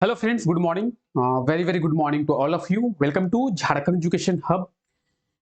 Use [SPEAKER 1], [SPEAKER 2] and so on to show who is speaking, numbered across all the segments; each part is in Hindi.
[SPEAKER 1] Hello friends, good morning. Very very good morning to all of you. Welcome to Jharkhand education hub.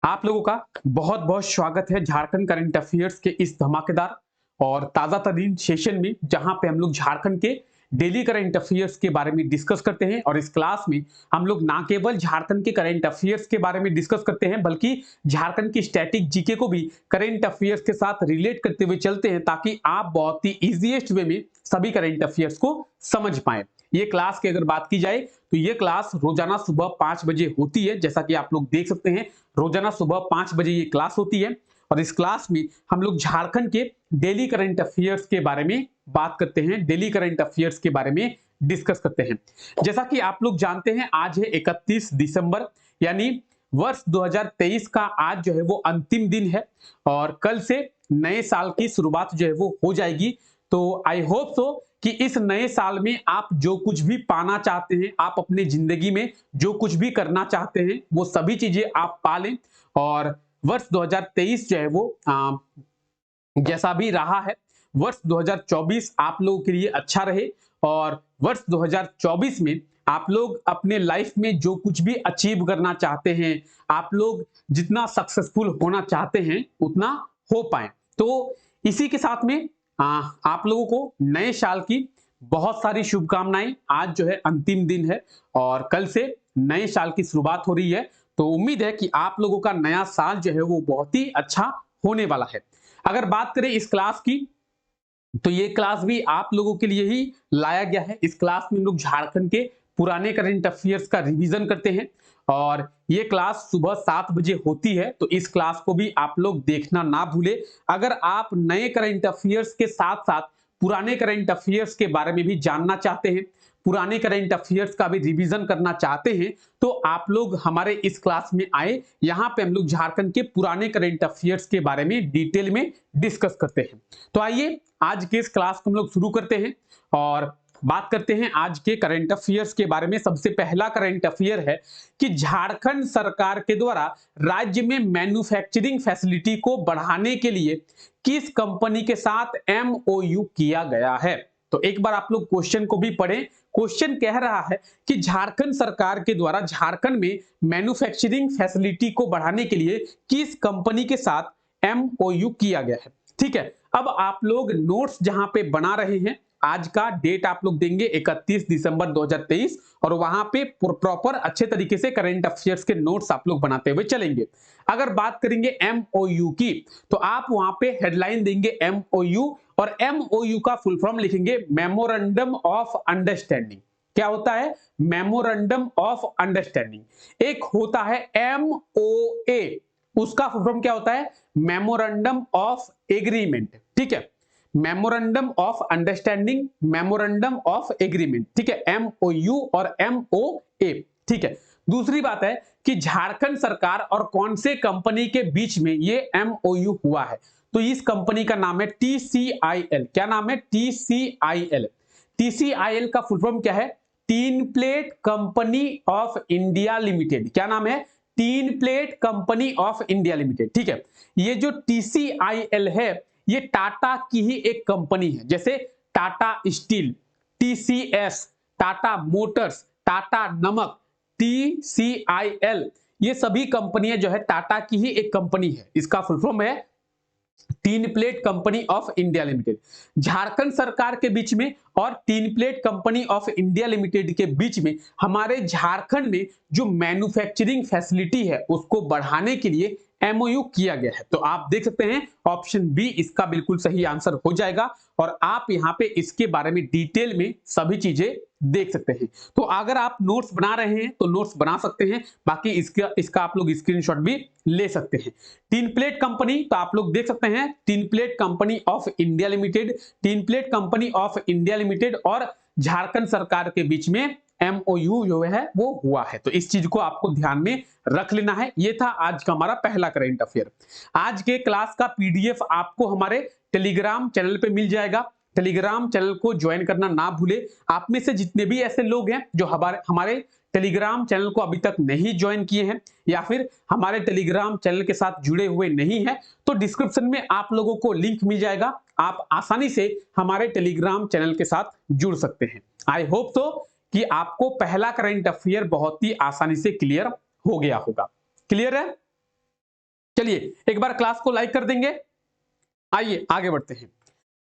[SPEAKER 1] आप लोगों का बहुत बहुत स्वागत है झारखंड करंट अफेयर्स के इस धमाकेदार और ताजा तरीन सेशन में, जहां पे हम लोग झारखंड के डेली करंट अफेयर्स के बारे में डिस्कस करते हैं। और इस क्लास में हम लोग ना केवल झारखंड के करंट अफेयर्स के बारे में डिस्कस करते हैं, बल्कि झारखंड की स्टैटिक जीके को भी करंट अफेयर्स के साथ रिलेट करते हुए चलते हैं, ताकि आप बहुत ही इजीएस्ट वे में सभी करंट अफेयर्स को समझ पाए। ये क्लास की अगर बात की जाए तो ये क्लास रोजाना सुबह 5 बजे होती है। जैसा कि आप लोग देख सकते हैं, रोजाना सुबह 5 बजे ये क्लास होती है। और इस क्लास में हम लोग झारखंड के डेली करंट अफेयर्स के बारे में बात करते हैं, डेली करंट अफेयर्स के बारे में डिस्कस करते हैं। जैसा कि आप लोग जानते हैं, आज है 31 दिसंबर, यानी वर्ष 2023 का आज जो है वो अंतिम दिन है। और कल से नए साल की शुरुआत जो है वो हो जाएगी। तो आई होप सो कि इस नए साल में आप जो कुछ भी पाना चाहते हैं, आप अपने जिंदगी में जो कुछ भी करना चाहते हैं, वो सभी चीजें आप पा लें। और वर्ष 2023 जो है वो जैसा भी रहा है, वर्ष 2024 आप लोगों के लिए अच्छा रहे। और वर्ष 2024 में आप लोग अपने लाइफ में जो कुछ भी अचीव करना चाहते हैं, आप लोग जितना सक्सेसफुल होना चाहते हैं, उतना हो पाए। तो इसी के साथ में आप लोगों को नए साल की बहुत सारी शुभकामनाएं। आज जो है अंतिम दिन है और कल से नए साल की शुरुआत हो रही है। तो उम्मीद है कि आप लोगों का नया साल जो है वो बहुत ही अच्छा होने वाला है। अगर बात करें इस क्लास की, तो ये क्लास भी आप लोगों के लिए ही लाया गया है। इस क्लास में हम लोग झारखंड के पुराने करंट अफेयर्स का रिवीजन करते हैं। और ये क्लास सुबह 7 बजे होती है, तो इस क्लास को भी आप लोग देखना ना भूले। अगर आप नए करंट अफेयर्स के साथ साथ पुराने करंट अफेयर्स के बारे में भी जानना चाहते हैं, पुराने करंट अफेयर्स का भी रिवीजन करना चाहते हैं, तो आप लोग हमारे इस क्लास में आए। यहाँ पे हम लोग झारखंड के पुराने करंट अफेयर्स के बारे में डिटेल में डिस्कस करते हैं। तो आइए आज के इस क्लास को हम लोग शुरू करते हैं और बात करते हैं आज के करंट अफेयर्स के बारे में। सबसे पहला करंट अफेयर है कि झारखंड सरकार के द्वारा राज्य में मैन्युफैक्चरिंग फैसिलिटी को बढ़ाने के लिए किस कंपनी के साथ एमओयू किया गया है। तो एक बार आप लोग क्वेश्चन को भी पढ़ें। क्वेश्चन कह रहा है कि झारखंड सरकार के द्वारा झारखंड में मैन्युफैक्चरिंग फैसिलिटी को बढ़ाने के लिए किस कंपनी के साथ एमओयू किया गया है। ठीक है, अब आप लोग नोट्स जहां पे बना रहे हैं, आज का डेट आप लोग देंगे 31 दिसंबर 2023, और वहां पे प्रॉपर अच्छे तरीके से करंट अफेयर्स के नोट्स आप लोग बनाते हुए चलेंगे। अगर बात करेंगे एमओयू की, तो आप वहां पे हेडलाइन देंगे एमओयू, और एमओयू का फुल फॉर्म लिखेंगे मेमोरेंडम ऑफ अंडरस्टैंडिंग। क्या होता है? Memorandum of understanding. एक होता है एमओए, उसका फुल फॉर्म क्या होता है? Memorandum of agreement. ठीक है, memorandum of understanding, memorandum of agreement. ठीक है, एमओयू और एमओए। ठीक है, दूसरी बात है कि झारखंड सरकार और कौन से कंपनी के बीच में ये एमओयू हुआ है। तो इस कंपनी का नाम है टीसीआईएल। क्या नाम है? टीसीआईएल। टीसीआईएल का फुल फॉर्म क्या है? Tin plate company of India limited. क्या नाम है? Tin plate company of India limited. ठीक है, ये जो टीसीआईएल है, ये टाटा की ही एक कंपनी है। जैसे Tata steel, TCS, Tata Motors, Tata नमक, टीसीआईएल, ये सभी कंपनियां जो है टाटा की ही एक कंपनी है। इसका फुल फॉर्म है tin plate company of India limited. Jharkhand सरकार के बीच में और tin plate company of India limited के बीच में हमारे झारखंड में जो मैन्युफैक्चरिंग फैसिलिटी है, उसको बढ़ाने के लिए एमओयू किया गया है। तो आप देख सकते हैं ऑप्शन बी इसका बिल्कुल सही आंसर हो जाएगा। और आप यहां पे इसके बारे में डिटेल में सभी चीजें देख सकते हैं। तो अगर आप नोट्स बना रहे हैं तो नोट्स बना सकते हैं, बाकी इसका आप लोग स्क्रीनशॉट भी ले सकते हैं। टीन प्लेट कंपनी, तो आप लोग देख सकते हैं tin plate company of India limited, tin plate company of India limited और झारखंड सरकार के बीच में एमओयू जो है वो हुआ है। तो इस चीज को आपको ध्यान में रख लेना है। ये था आज का हमारा पहला करंट अफेयर। आज के क्लास का पीडीएफ आपको हमारे टेलीग्राम चैनल पे मिल जाएगा। टेलीग्राम चैनल को ज्वाइन करना ना भूले। आप में से जितने भी ऐसे लोग हैं जो हमारे टेलीग्राम चैनल को अभी तक नहीं ज्वाइन किए हैं या फिर हमारे टेलीग्राम चैनल के साथ जुड़े हुए नहीं हैं, तो डिस्क्रिप्शन में आप लोगों को लिंक मिल जाएगा। आप आसानी से हमारे टेलीग्राम चैनल के साथ जुड़ सकते हैं। आई होप तो कि आपको पहला करंट अफेयर बहुत ही आसानी से क्लियर हो गया होगा। क्लियर है? चलिए एक बार क्लास को लाइक कर देंगे। आइए आगे बढ़ते हैं।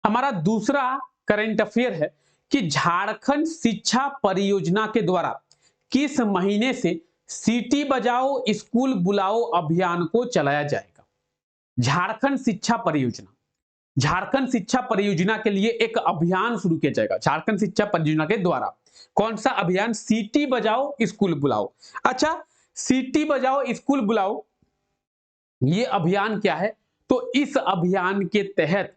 [SPEAKER 1] हमारा दूसरा करंट अफेयर है कि झारखंड शिक्षा परियोजना के द्वारा किस महीने से सीटी बजाओ स्कूल बुलाओ अभियान को चलाया जाएगा। झारखंड शिक्षा परियोजना, झारखंड शिक्षा परियोजना के लिए एक अभियान शुरू किया जाएगा। झारखंड शिक्षा परियोजना के द्वारा कौन सा अभियान? सीटी बजाओ स्कूल बुलाओ। अच्छा, सीटी बजाओ स्कूल बुलाओ ये अभियान क्या है? तो इस अभियान के तहत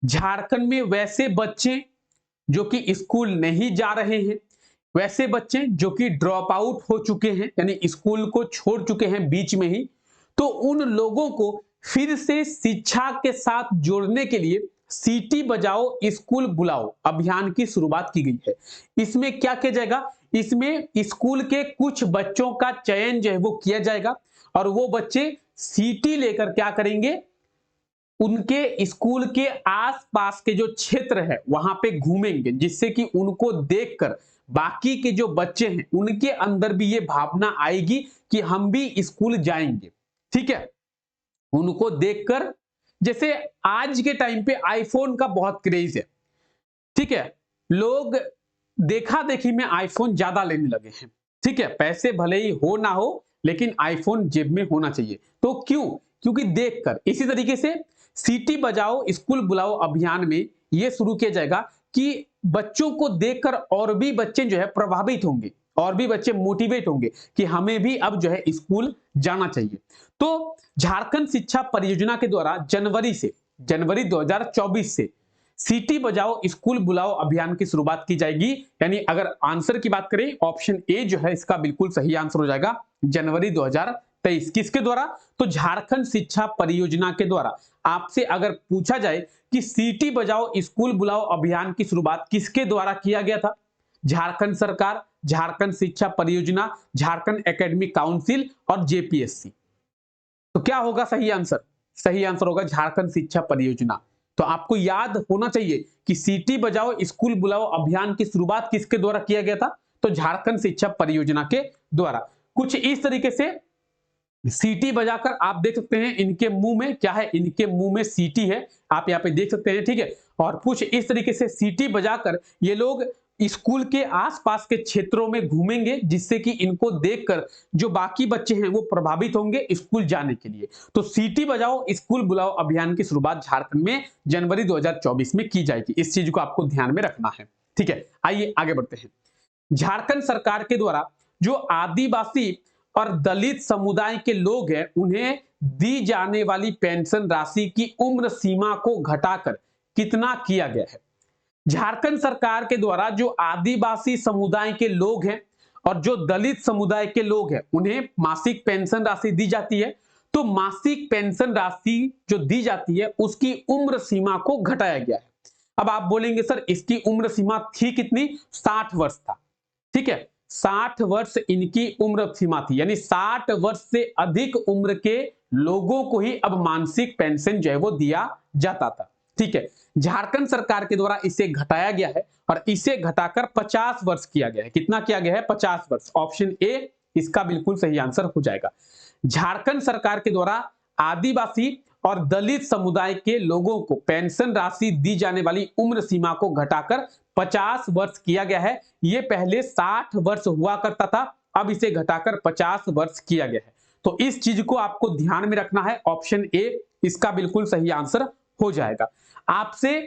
[SPEAKER 1] झारखंड में वैसे बच्चे जो कि स्कूल नहीं जा रहे हैं, वैसे बच्चे जो कि ड्रॉप आउट हो चुके हैं यानी स्कूल को छोड़ चुके हैं बीच में ही, तो उन लोगों को फिर से शिक्षा के साथ जोड़ने के लिए सीटी बजाओ स्कूल बुलाओ अभियान की शुरुआत की गई है। इसमें क्या किया जाएगा? इसमें स्कूल के कुछ बच्चों का चयन जो है वो किया जाएगा और वो बच्चे सीटी लेकर क्या करेंगे? उनके स्कूल के आसपास के जो क्षेत्र है वहां पे घूमेंगे, जिससे कि उनको देखकर बाकी के जो बच्चे हैं उनके अंदर भी ये भावना आएगी कि हम भी स्कूल जाएंगे। ठीक है, उनको देखकर, जैसे आज के टाइम पे आईफोन का बहुत क्रेज है, ठीक है, लोग देखा देखी में आईफोन ज्यादा लेने लगे हैं। ठीक है, पैसे भले ही हो ना हो लेकिन आईफोन जेब में होना चाहिए। तो क्यों? क्योंकि देखकर। इसी तरीके से सीटी बजाओ स्कूल बुलाओ अभियान में यह शुरू किया जाएगा कि बच्चों को देखकर और भी बच्चे जो है प्रभावित होंगे और भी बच्चे मोटिवेट होंगे कि हमें भी अब जो है स्कूल जाना चाहिए। तो झारखंड शिक्षा परियोजना के द्वारा जनवरी 2024 से सीटी बजाओ स्कूल बुलाओ अभियान की शुरुआत की जाएगी। यानी अगर आंसर की बात करें, ऑप्शन ए जो है इसका बिल्कुल सही आंसर हो जाएगा, जनवरी 2023। किसके द्वारा? तो झारखंड शिक्षा परियोजना के द्वारा। आपसे अगर पूछा जाए कि सीटी बजाओ स्कूल बुलाओ अभियान की शुरुआत किसके द्वारा किया गया था? झारखंड सरकार, झारखंड शिक्षा परियोजना, झारखंड एकेडमिक काउंसिल और जेपीएससी। तो क्या होगा सही आंसर? सही आंसर होगा झारखंड शिक्षा परियोजना। तो आपको याद होना चाहिए कि सीटी बजाओ स्कूल बुलाओ अभियान की शुरुआत किसके द्वारा किया गया था? तो झारखंड शिक्षा परियोजना के द्वारा। कुछ इस तरीके से सीटी बजाकर आप देख सकते हैं इनके मुंह में क्या है, इनके मुंह में सीटी है, आप यहाँ पे देख सकते हैं। ठीक है, और कुछ इस तरीके से सीटी बजाकर ये लोग स्कूल के आसपास के क्षेत्रों में घूमेंगे, जिससे कि इनको देखकर जो बाकी बच्चे हैं वो प्रभावित होंगे स्कूल जाने के लिए। तो सीटी बजाओ स्कूल बुलाओ अभियान की शुरुआत झारखंड में जनवरी 2024 में की जाएगी। इस चीज को आपको ध्यान में रखना है। ठीक है, आइए आगे बढ़ते हैं। झारखंड सरकार के द्वारा जो आदिवासी और दलित समुदाय के लोग हैं उन्हें दी जाने वाली पेंशन राशि की उम्र सीमा को घटाकर कितना किया गया है? झारखंड सरकार के द्वारा जो आदिवासी समुदाय के लोग हैं और जो दलित समुदाय के लोग हैं उन्हें मासिक पेंशन राशि दी जाती है। तो मासिक पेंशन राशि जो दी जाती है उसकी उम्र सीमा को घटाया गया है। अब आप बोलेंगे सर इसकी उम्र सीमा थी कितनी? 60 वर्ष था। ठीक है, 60 वर्ष इनकी उम्र सीमा थी, यानी 60 वर्ष से अधिक उम्र के लोगों को ही अब मासिक पेंशन जो है वो दिया जाता था। ठीक है, झारखंड सरकार के द्वारा इसे घटाया गया है और इसे घटाकर 50 वर्ष किया गया है। कितना किया गया है? 50 वर्ष। ऑप्शन ए इसका बिल्कुल सही आंसर हो जाएगा। झारखंड सरकार के द्वारा आदिवासी और दलित समुदाय के लोगों को पेंशन राशि दी जाने वाली उम्र सीमा को घटाकर 50 वर्ष किया गया है। यह पहले 60 वर्ष हुआ करता था, अब इसे घटाकर 50 वर्ष किया गया है। तो इस चीज को आपको ध्यान में रखना है। ऑप्शन ए इसका बिल्कुल सही आंसर हो जाएगा। आपसे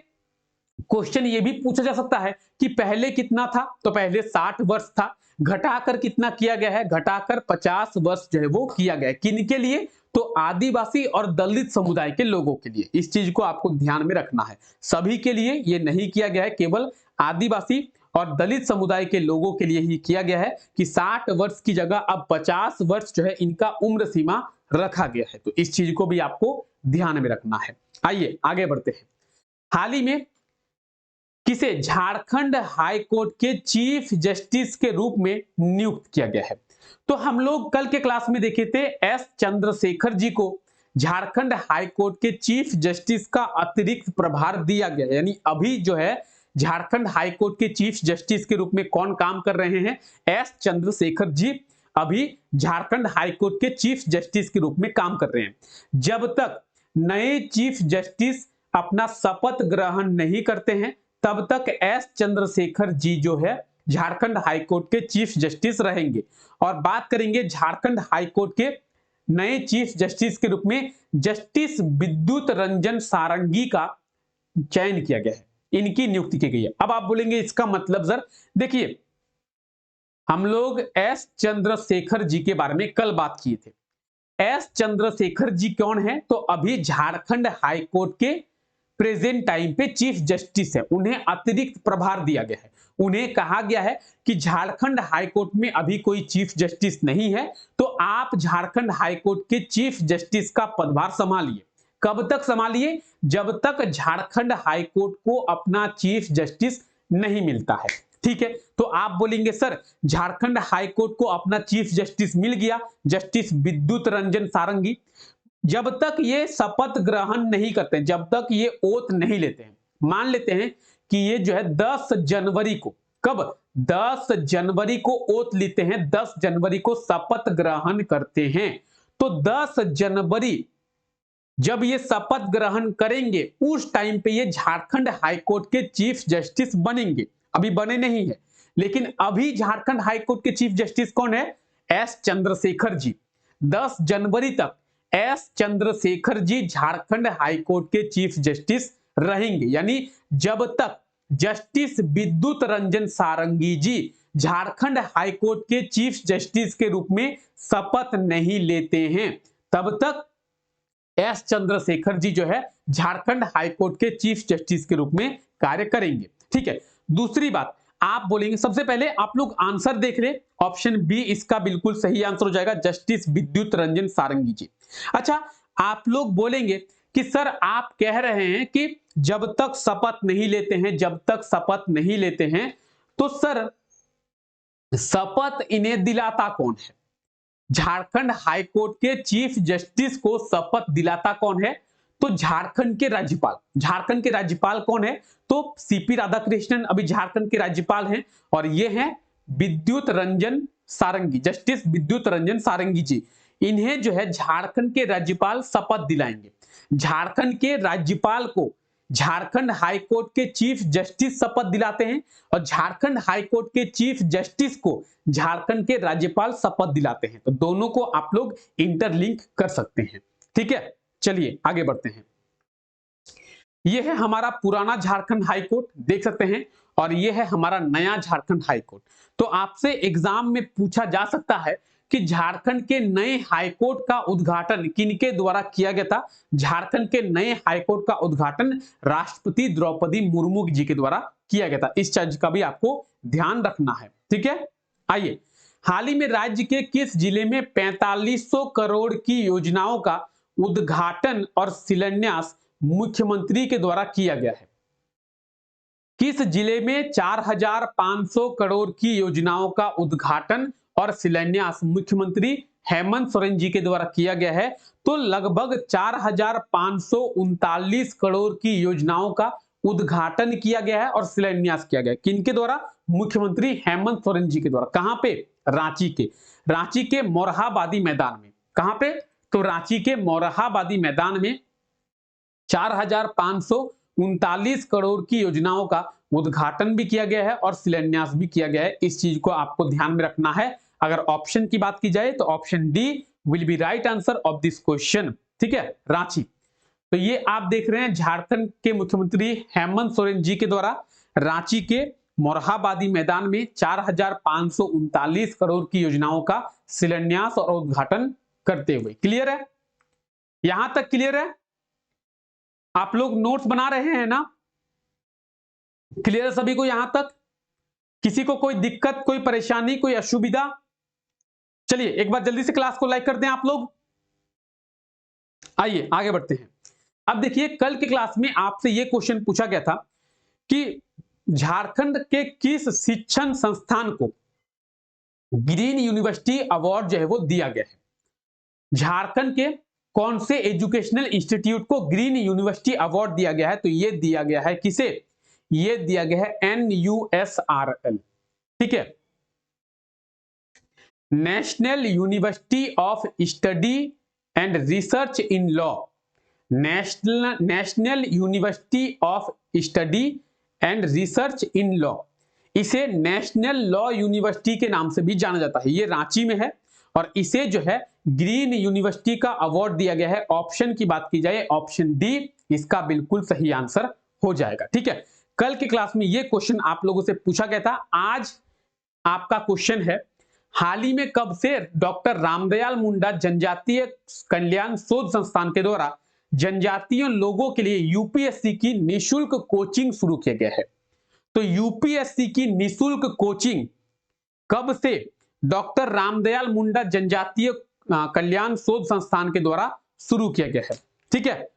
[SPEAKER 1] क्वेश्चन ये भी पूछा जा सकता है कि पहले कितना था? तो पहले 60 वर्ष था, घटाकर कितना किया गया है? घटाकर 50 वर्ष जो है वो किया गया है। किनके लिए? तो आदिवासी और दलित समुदाय के लोगों के लिए। इस चीज को आपको ध्यान में रखना है, सभी के लिए ये नहीं किया गया है, केवल आदिवासी और दलित समुदाय के लोगों के लिए ही किया गया है कि 60 वर्ष की जगह अब 50 वर्ष जो है इनका उम्र सीमा रखा गया है। तो इस चीज को भी आपको ध्यान में रखना है। आइए आगे बढ़ते हैं। हाल ही में किसे झारखंड हाई कोर्ट के चीफ जस्टिस के रूप में नियुक्त किया गया है? तो हम लोग कल के क्लास में देखे थे एस चंद्रशेखर जी को झारखंड हाई कोर्ट के चीफ जस्टिस का अतिरिक्त प्रभार दिया गया, यानी अभी जो है झारखंड हाईकोर्ट के चीफ जस्टिस के रूप में कौन काम कर रहे हैं? एस चंद्रशेखर जी अभी झारखंड हाईकोर्ट के चीफ जस्टिस के रूप में काम कर रहे हैं। जब तक नए चीफ जस्टिस अपना शपथ ग्रहण नहीं करते हैं तब तक एस चंद्रशेखर जी जो है झारखंड हाईकोर्ट के चीफ जस्टिस रहेंगे। और बात करेंगे झारखंड हाईकोर्ट के नए चीफ जस्टिस के रूप में जस्टिस विद्युत रंजन सारंगी का चयन किया गया है, इनकी नियुक्ति की गई है। अब आप बोलेंगे इसका मतलब सर, देखिए हम लोग एस चंद्रशेखर जी के बारे में कल बात किए थे। एस चंद्रशेखर जी कौन है? तो अभी झारखंड हाईकोर्ट के प्रेजेंट टाइम पे चीफ जस्टिस है, उन्हें अतिरिक्त प्रभार दिया गया है। उन्हें कहा गया है कि झारखंड हाईकोर्ट में अभी कोई चीफ जस्टिस नहीं है तो आप झारखंड हाईकोर्ट के चीफ जस्टिस का पदभार संभालिए। कब तक संभालिए? जब तक झारखंड हाईकोर्ट को अपना चीफ जस्टिस नहीं मिलता है। ठीक है, तो आप बोलेंगे सर झारखंड हाईकोर्ट को अपना चीफ जस्टिस मिल गया, जस्टिस विद्युत रंजन सारंगी। जब तक ये शपथ ग्रहण नहीं करते, जब तक ये ओथ नहीं लेते हैं, मान लेते हैं कि ये जो है 10 जनवरी को, कब? 10 जनवरी को ओथ लेते हैं, 10 जनवरी को शपथ ग्रहण करते हैं, तो 10 जनवरी जब ये शपथ ग्रहण करेंगे उस टाइम पे ये झारखंड हाईकोर्ट के चीफ जस्टिस बनेंगे। अभी बने नहीं है, लेकिन अभी झारखंड हाईकोर्ट के चीफ जस्टिस कौन है? एस चंद्रशेखर जी। 10 जनवरी तक एस चंद्रशेखर जी झारखंड हाईकोर्ट के चीफ जस्टिस रहेंगे। यानी जब तक जस्टिस विद्युत रंजन सारंगी जी झारखंड हाईकोर्ट के चीफ जस्टिस के रूप में शपथ नहीं लेते हैं तब तक एस चंद्रशेखर जी जो है झारखंड हाईकोर्ट के चीफ जस्टिस के रूप में कार्य करेंगे। ठीक है, दूसरी बात आप बोलेंगे, सबसे पहले आप लोग आंसर देख ले, ऑप्शन बी इसका बिल्कुल सही आंसर हो जाएगा, जस्टिस विद्युत रंजन सारंगी जी। अच्छा, आप लोग बोलेंगे कि सर आप कह रहे हैं कि जब तक शपथ नहीं लेते हैं, जब तक शपथ नहीं लेते हैं, तो सर शपथ इन्हें दिलाता कौन है? झारखंड हाईकोर्ट के चीफ जस्टिस को शपथ दिलाता कौन है? तो झारखंड के राज्यपाल। झारखंड के राज्यपाल कौन है? तो सीपी राधाकृष्णन अभी झारखंड के राज्यपाल हैं और ये हैं विद्युत रंजन सारंगी, जस्टिस विद्युत रंजन सारंगी जी। इन्हें जो है झारखंड के राज्यपाल शपथ दिलाएंगे। झारखंड के राज्यपाल को झारखंड हाईकोर्ट के चीफ जस्टिस शपथ दिलाते हैं और झारखंड हाईकोर्ट के चीफ जस्टिस को झारखंड के राज्यपाल शपथ दिलाते हैं। तो दोनों को आप लोग इंटरलिंक कर सकते हैं। ठीक है, चलिए आगे बढ़ते हैं। यह है हमारा पुराना झारखंड हाईकोर्ट, देख सकते हैं, और यह है हमारा नया झारखंड हाईकोर्ट। तो आपसे एग्जाम में पूछा जा सकता है कि झारखंड के नए हाईकोर्ट का उद्घाटन किनके द्वारा किया गया था? झारखंड के नए हाईकोर्ट का उद्घाटन राष्ट्रपति द्रौपदी मुर्मू जी के द्वारा किया गया था। इस चीज का भी आपको ध्यान रखना है। ठीक है, आइए, हाल ही में राज्य के किस जिले में 4500 करोड़ की योजनाओं का उद्घाटन और शिलान्यास मुख्यमंत्री के द्वारा किया गया है? किस जिले में 4500 करोड़ की योजनाओं का उद्घाटन और शिलान्यास मुख्यमंत्री हेमंत सोरेन जी के द्वारा किया गया है? तो लगभग 4539 करोड़ की योजनाओं का उद्घाटन किया गया है और शिलान्यास किया गया है। किनके द्वारा? मुख्यमंत्री हेमंत सोरेन जी के द्वारा। कहां पे? रांची के मोरहाबादी मैदान में। कहां पे? तो रांची के मोरहाबादी मैदान में 4539 करोड़ की योजनाओं का उद्घाटन भी किया गया है और शिलान्यास भी किया गया है। इस चीज को आपको ध्यान में रखना है। अगर ऑप्शन की बात की जाए तो option D will be right answer of this question. ठीक है, रांची। तो ये आप देख रहे हैं झारखंड के मुख्यमंत्री हेमंत सोरेन जी के द्वारा रांची के मोरहाबादी मैदान में 4539 करोड़ की योजनाओं का शिलान्यास और उद्घाटन करते हुए। क्लियर है? यहां तक क्लियर है? आप लोग नोट्स बना रहे हैं ना? क्लियर है सभी को यहां तक? किसी को कोई दिक्कत, कोई परेशानी, कोई असुविधा? चलिए एक बार जल्दी से क्लास को लाइक कर दें आप लोग। आइए आगे बढ़ते हैं। अब देखिए, कल के क्लास में आपसे यह क्वेश्चन पूछा गया था कि झारखंड के किस शिक्षण संस्थान को ग्रीन यूनिवर्सिटी अवार्ड जो है वो दिया गया है? झारखंड के कौन से एजुकेशनल इंस्टीट्यूट को ग्रीन यूनिवर्सिटी अवार्ड दिया गया है? तो यह दिया गया है किसे? ये दिया गया है NUSRL, ठीक है, national university of study and research in law, national university of study and research in law, इसे नेशनल लॉ यूनिवर्सिटी के नाम से भी जाना जाता है। ये रांची में है और इसे जो है ग्रीन यूनिवर्सिटी का अवार्ड दिया गया है। ऑप्शन की बात की जाए, ऑप्शन डी इसका बिल्कुल सही आंसर हो जाएगा, ठीक है। कल की क्लास में ये क्वेश्चन आप लोगों से पूछा गया था। आज आपका क्वेश्चन है, हाल ही में कब से डॉक्टर रामदयाल मुंडा जनजातीय कल्याण शोध संस्थान के द्वारा जनजातीय लोगों के लिए यूपीएससी की निशुल्क कोचिंग शुरू किया गया है? तो यूपीएससी की निशुल्क कोचिंग कब से डॉक्टर रामदयाल मुंडा जनजातीय कल्याण शोध संस्थान के द्वारा शुरू किया गया है, ठीक है।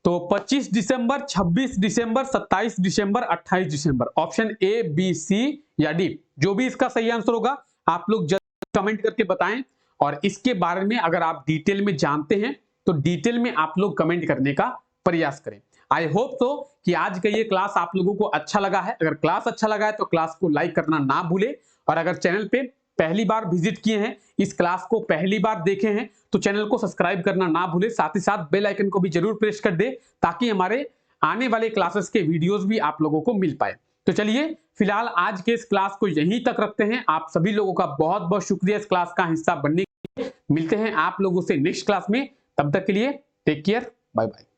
[SPEAKER 1] तो 25 दिसंबर, 26 दिसंबर, 27 दिसंबर, 28 दिसंबर, ऑप्शन ए, बी, सी या डी, जो भी इसका सही आंसर होगा आप लोग जल्दी कमेंट करके बताएं। और इसके बारे में अगर आप डिटेल में जानते हैं तो डिटेल में आप लोग कमेंट करने का प्रयास करें। आई होप तो कि आज का ये क्लास आप लोगों को अच्छा लगा है। अगर क्लास अच्छा लगा है तो क्लास को लाइक करना ना भूले, और अगर चैनल पे पहली बार विजिट किए हैं, इस क्लास को पहली बार देखे हैं, तो चैनल को सब्सक्राइब करना ना भूले। साथ ही साथ बेल आइकन को भी जरूर प्रेस कर दे ताकि हमारे आने वाले क्लासेस के वीडियोस भी आप लोगों को मिल पाए। तो चलिए फिलहाल आज के इस क्लास को यहीं तक रखते हैं। आप सभी लोगों का बहुत बहुत शुक्रिया इस क्लास का हिस्सा बनने के लिए। मिलते हैं आप लोगों से नेक्स्ट क्लास में, तब तक के लिए टेक केयर, बाय बाय।